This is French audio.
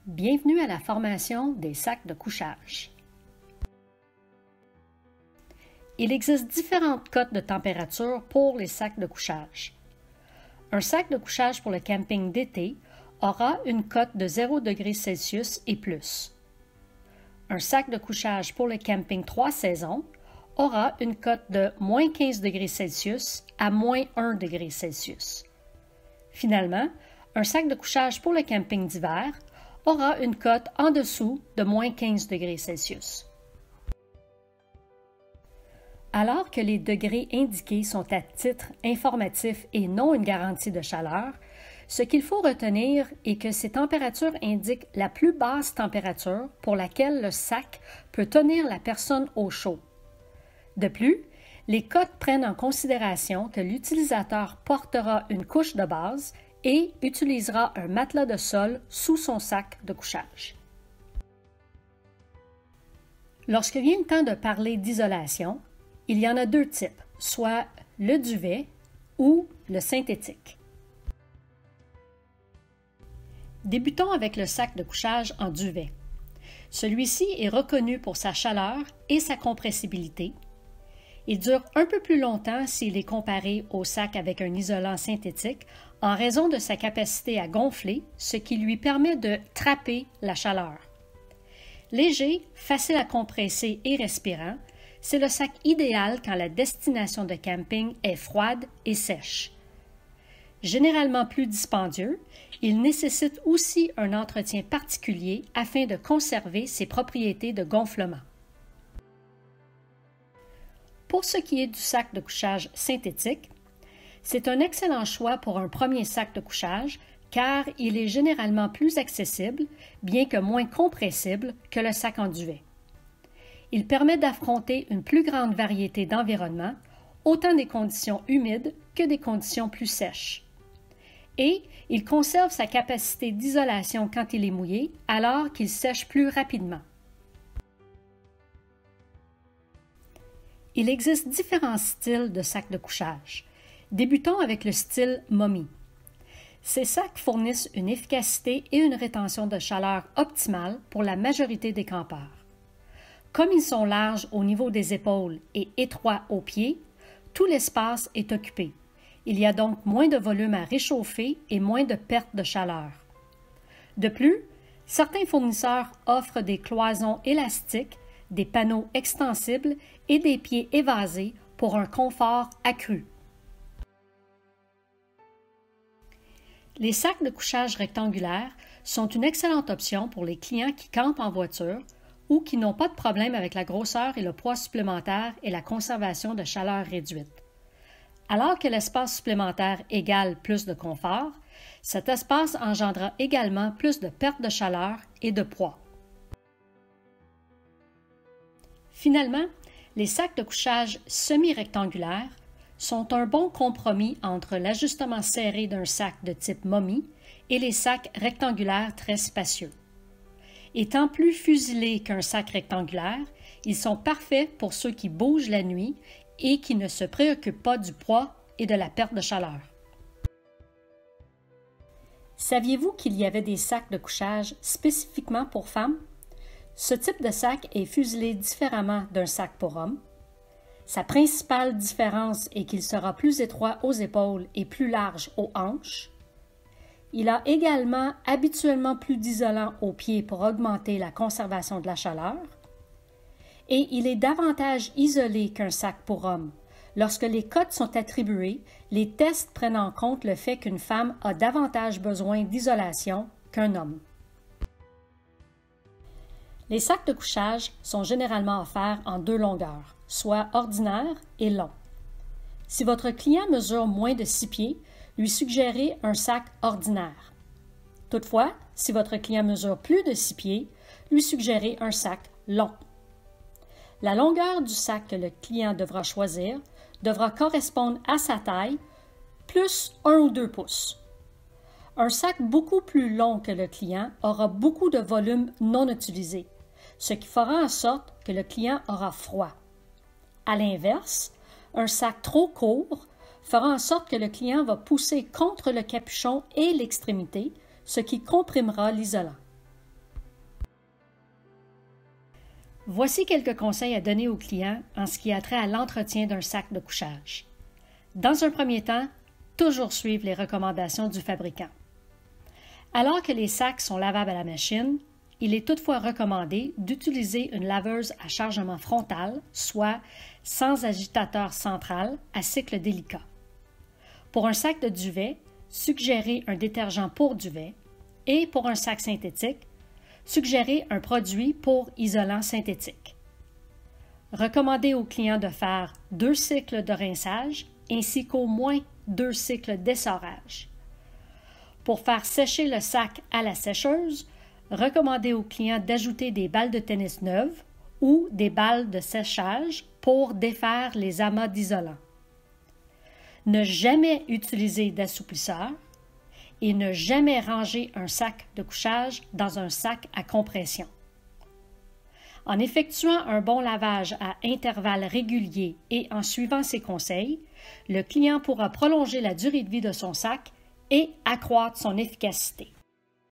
Bienvenue à la formation des sacs de couchage. Il existe différentes cotes de température pour les sacs de couchage. Un sac de couchage pour le camping d'été aura une cote de 0 degrés Celsius et plus. Un sac de couchage pour le camping 3 saisons aura une cote de moins 15 degrés Celsius à moins 1 degré Celsius. Finalement, un sac de couchage pour le camping d'hiver aura une cote en dessous de moins 15 degrés Celsius. Alors que les degrés indiqués sont à titre informatif et non une garantie de chaleur, ce qu'il faut retenir est que ces températures indiquent la plus basse température pour laquelle le sac peut tenir la personne au chaud. De plus, les cotes prennent en considération que l'utilisateur portera une couche de base et utilisera un matelas de sol sous son sac de couchage. Lorsque vient le temps de parler d'isolation, il y en a deux types, soit le duvet ou le synthétique. Débutons avec le sac de couchage en duvet. Celui-ci est reconnu pour sa chaleur et sa compressibilité. Il dure un peu plus longtemps s'il est comparé au sac avec un isolant synthétique en raison de sa capacité à gonfler, ce qui lui permet de trapper la chaleur. Léger, facile à compresser et respirant, c'est le sac idéal quand la destination de camping est froide et sèche. Généralement plus dispendieux, il nécessite aussi un entretien particulier afin de conserver ses propriétés de gonflement. Pour ce qui est du sac de couchage synthétique, c'est un excellent choix pour un premier sac de couchage car il est généralement plus accessible, bien que moins compressible que le sac en duvet. Il permet d'affronter une plus grande variété d'environnements, autant des conditions humides que des conditions plus sèches. Et il conserve sa capacité d'isolation quand il est mouillé, alors qu'il sèche plus rapidement. Il existe différents styles de sacs de couchage. Débutons avec le style momie. Ces sacs fournissent une efficacité et une rétention de chaleur optimale pour la majorité des campeurs. Comme ils sont larges au niveau des épaules et étroits aux pieds, tout l'espace est occupé. Il y a donc moins de volume à réchauffer et moins de perte de chaleur. De plus, certains fournisseurs offrent des cloisons élastiques, des panneaux extensibles et des pieds évasés pour un confort accru. Les sacs de couchage rectangulaires sont une excellente option pour les clients qui campent en voiture ou qui n'ont pas de problème avec la grosseur et le poids supplémentaire et la conservation de chaleur réduite. Alors que l'espace supplémentaire égale plus de confort, cet espace engendra également plus de perte de chaleur et de poids. Finalement, les sacs de couchage semi-rectangulaires sont un bon compromis entre l'ajustement serré d'un sac de type momie et les sacs rectangulaires très spacieux. Étant plus fuselés qu'un sac rectangulaire, ils sont parfaits pour ceux qui bougent la nuit et qui ne se préoccupent pas du poids et de la perte de chaleur. Saviez-vous qu'il y avait des sacs de couchage spécifiquement pour femmes? Ce type de sac est fuselé différemment d'un sac pour hommes. Sa principale différence est qu'il sera plus étroit aux épaules et plus large aux hanches. Il a également habituellement plus d'isolant aux pieds pour augmenter la conservation de la chaleur. Et il est davantage isolé qu'un sac pour hommes. Lorsque les cotes sont attribuées, les tests prennent en compte le fait qu'une femme a davantage besoin d'isolation qu'un homme. Les sacs de couchage sont généralement offerts en deux longueurs, soit ordinaire et long. Si votre client mesure moins de 6 pieds, lui suggérez un sac ordinaire. Toutefois, si votre client mesure plus de 6 pieds, lui suggérez un sac long. La longueur du sac que le client devra choisir devra correspondre à sa taille, plus 1 ou 2 pouces. Un sac beaucoup plus long que le client aura beaucoup de volume non utilisé, ce qui fera en sorte que le client aura froid. À l'inverse, un sac trop court fera en sorte que le client va pousser contre le capuchon et l'extrémité, ce qui comprimera l'isolant. Voici quelques conseils à donner aux clients en ce qui a trait à l'entretien d'un sac de couchage. Dans un premier temps, toujours suivre les recommandations du fabricant. Alors que les sacs sont lavables à la machine, il est toutefois recommandé d'utiliser une laveuse à chargement frontal, soit sans agitateur central, à cycle délicat. Pour un sac de duvet, suggérez un détergent pour duvet et pour un sac synthétique, suggérez un produit pour isolant synthétique. Recommandez aux clients de faire 2 cycles de rinçage ainsi qu'au moins 2 cycles d'essorage. Pour faire sécher le sac à la sécheuse, recommandez aux clients d'ajouter des balles de tennis neuves ou des balles de séchage pour défaire les amas d'isolant. Ne jamais utiliser d'assouplisseur et ne jamais ranger un sac de couchage dans un sac à compression. En effectuant un bon lavage à intervalles réguliers et en suivant ces conseils, le client pourra prolonger la durée de vie de son sac et accroître son efficacité.